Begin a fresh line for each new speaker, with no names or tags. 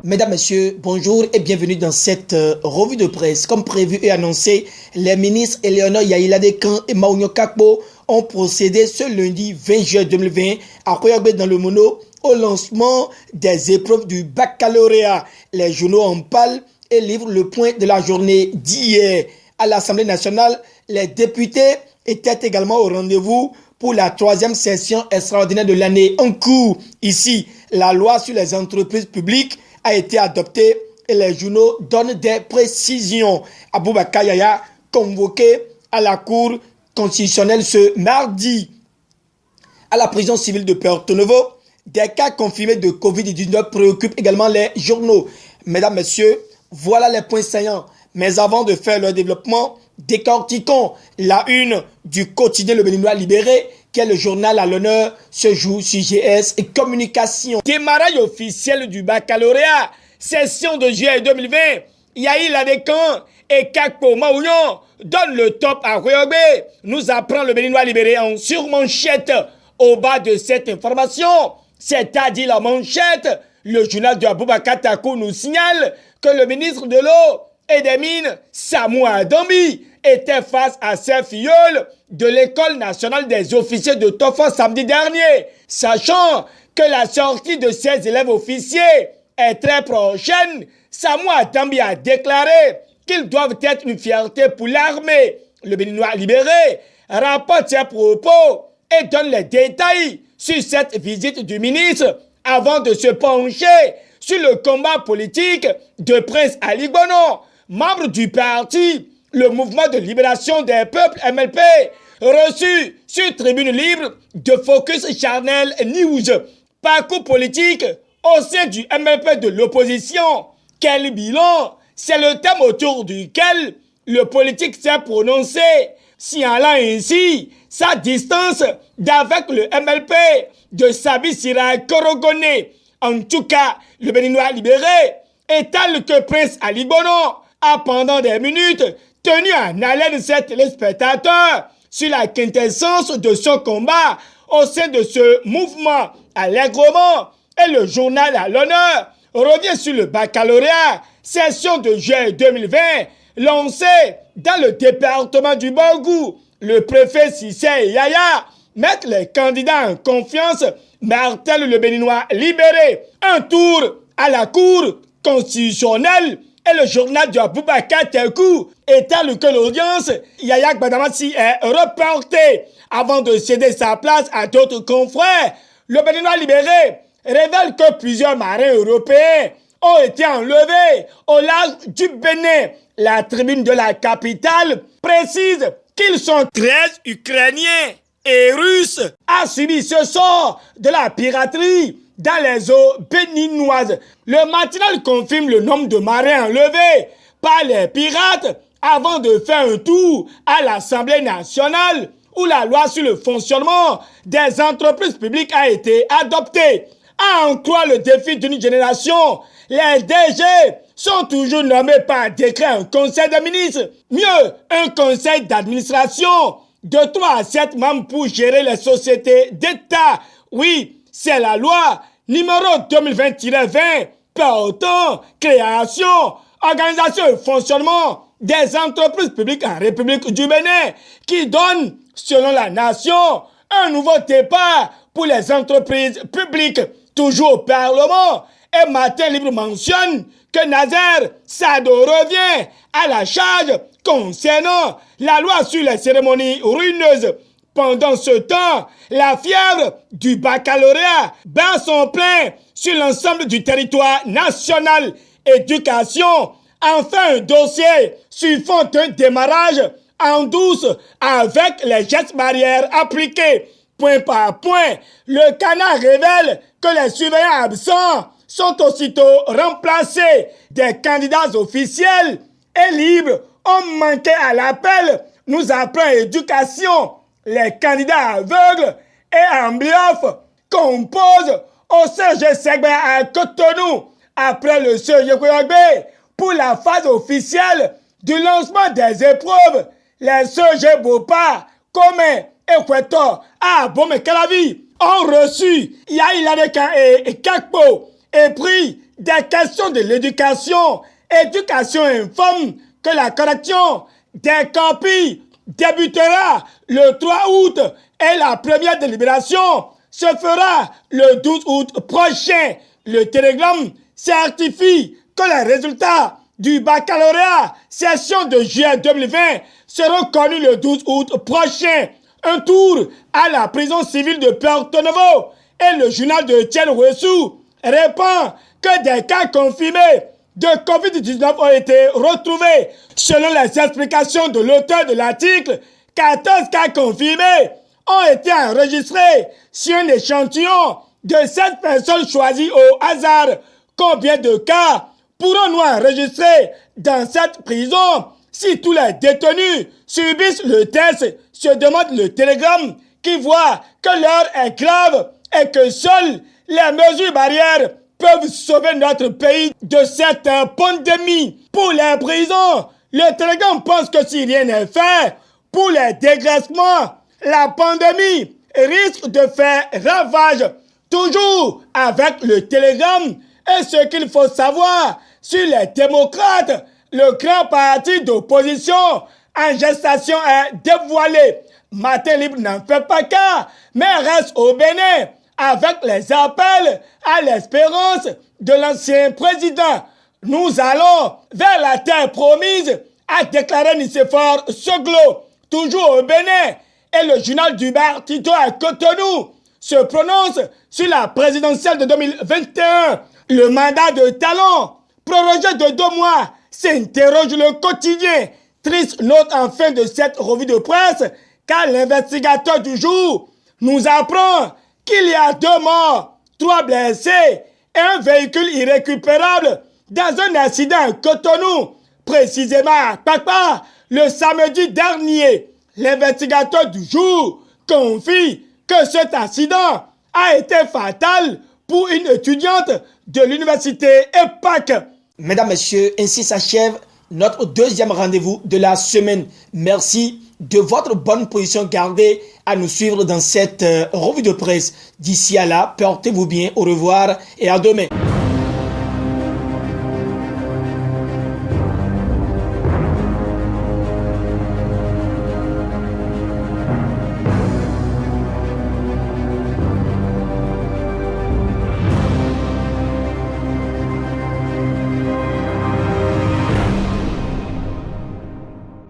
Mesdames, Messieurs, bonjour et bienvenue dans cette revue de presse. Comme prévu et annoncé, les ministres Eleonore Yaïla-Decan et Maounio Kakpo ont procédé ce lundi 20 juin 2020 à Koyagbe dans le Mono au lancement des épreuves du baccalauréat. Les journaux en parlent et livrent le point de la journée d'hier. À l'Assemblée nationale, les députés étaient également au rendez-vous pour la troisième session extraordinaire de l'année en cours. Ici, la loi sur les entreprises publiques a été adoptée et les journaux donnent des précisions. Aboubakar Yaya, convoqué à la Cour constitutionnelle ce mardi. À la prison civile de Porto Novo, des cas confirmés de Covid-19 préoccupent également les journaux. Mesdames, Messieurs, voilà les points saillants. Mais avant de faire leur développement, décortiquons la une du quotidien Le Béninois Libéré, qui est le journal à l'honneur ce jour sur GS et Communication. Démarrage officiel du baccalauréat, session de juillet 2020, Yaïla-Decan et Kakpo Maounio donnent le top à Koyogbe, nous apprend Le Béninois Libéré en surmanchette. Au bas de cette information, c'est-à-dire la manchette, le journal de Aboubakar Takou nous signale que le ministre de l'eau et des mines, Samoua Dambi, était face à ses filleuls de l'École nationale des officiers de Tofa samedi dernier, sachant que la sortie de ses élèves officiers est très prochaine. Samoua Dambi a déclaré qu'ils doivent être une fierté pour l'armée. Le Béninois Libéré rapporte ses propos et donne les détails sur cette visite du ministre avant de se pencher sur le combat politique de Prince Ali Bono, membre du parti, le mouvement de libération des peuples MLP, reçu sur Tribune Libre de Focus Channel News. Parcours politique au sein du MLP de l'opposition. Quel bilan? C'est le thème autour duquel le politique s'est prononcé, signalant ainsi sa distance d'avec le MLP de Sabi Sira Korogone. En tout cas, le Béninois Libéré étale que Prince Ali Bono a pendant des minutes tenu en haleine ses téléspectateurs sur la quintessence de son combat au sein de ce mouvement allègrement. Et le journal à l'honneur revient sur le baccalauréat, session de juillet 2020, lancé dans le département du Bangou. Le préfet Sissé Yaya mettent les candidats en confiance, martèle le Béninois Libéré. Un tour à la Cour constitutionnelle et le journal de Aboubakar Takou étale que l'audience Yaya Gbadamassi est reportée avant de céder sa place à d'autres confrères. Le Béninois Libéré révèle que plusieurs marins européens ont été enlevés au large du Bénin. La tribune de la capitale précise qu'ils sont 13 Ukrainiens et Russes a subi ce sort de la piraterie dans les eaux béninoises. Le matinal confirme le nombre de marins enlevés par les pirates avant de faire un tour à l'Assemblée nationale où la loi sur le fonctionnement des entreprises publiques a été adoptée. À en croire le défi d'une génération, les DG sont toujours nommés par décret un conseil de ministres. Mieux, un conseil d'administration de 3 à 7 membres pour gérer les sociétés d'État. Oui, c'est la loi numéro 2020-20 portant création, organisation et fonctionnement des entreprises publiques en République du Bénin qui donne, selon la nation, un nouveau départ pour les entreprises publiques. Toujours au Parlement, et Matin Libre mentionne que Nazer Sado revient à la charge concernant la loi sur les cérémonies ruineuses. Pendant ce temps, la fièvre du baccalauréat bat son plein sur l'ensemble du territoire national. Éducation, enfin un dossier sur fond d'un démarrage en douce avec les gestes barrières appliqués. Point par point, le canard révèle que les surveillants absents sont aussitôt remplacés. Des candidats officiels et libres ont manqué à l'appel, nous apprend Éducation. Les candidats aveugles et amblyophes composent au CG Segbe à Cotonou après le CG Koyogbe pour la phase officielle du lancement des épreuves. Les CG Bopa, Comé et Kweto à Bomé Kalavi ont reçu Yaïla-Decan et Kakpo et pris des questions de l'éducation, éducation informe que la correction des copies débutera le 3 août et la première délibération se fera le 12 août prochain. Le télégramme certifie que les résultats du baccalauréat session de juillet 2020 seront connus le 12 août prochain. Un tour à la prison civile de Porto Novo et le journal de Etienne Ouessou répond que des cas confirmés de Covid-19 ont été retrouvés. Selon les explications de l'auteur de l'article, 14 cas confirmés ont été enregistrés sur un échantillon de 7 personnes choisies au hasard. Combien de cas pourrons-nous enregistrer dans cette prison si tous les détenus subissent le test, se demande le télégramme qui voit que l'heure est grave et que seules les mesures barrières peuvent sauver notre pays de cette pandémie. Pour les prisons, le télégramme pense que si rien n'est fait pour les dégraissements, la pandémie risque de faire ravage. Toujours avec le télégramme et ce qu'il faut savoir sur les démocrates, le grand parti d'opposition en gestation est dévoilé. Matin Libre n'en fait pas cas, mais reste au Bénin avec les appels à l'espérance de l'ancien président. Nous allons vers la terre promise, a déclaré Nicéphore Soglo, toujours au Bénin. Et le journal d'Hubert Tito à Cotonou se prononce sur la présidentielle de 2021. Le mandat de Talon, prorogé de 2 mois, s'interroge le quotidien. Triste note en fin de cette revue de presse, car l'investigateur du jour nous apprend qu'il y a 2 morts, 3 blessés et un véhicule irrécupérable dans un accident à Cotonou, précisément à Papa, le samedi dernier. L'investigateur du jour confie que cet accident a été fatal pour une étudiante de l'université EPAC. Mesdames, Messieurs, ainsi s'achève notre deuxième rendez-vous de la semaine. Merci de votre bonne position gardée à nous suivre dans cette revue de presse. D'ici à là, portez-vous bien, au revoir et à demain.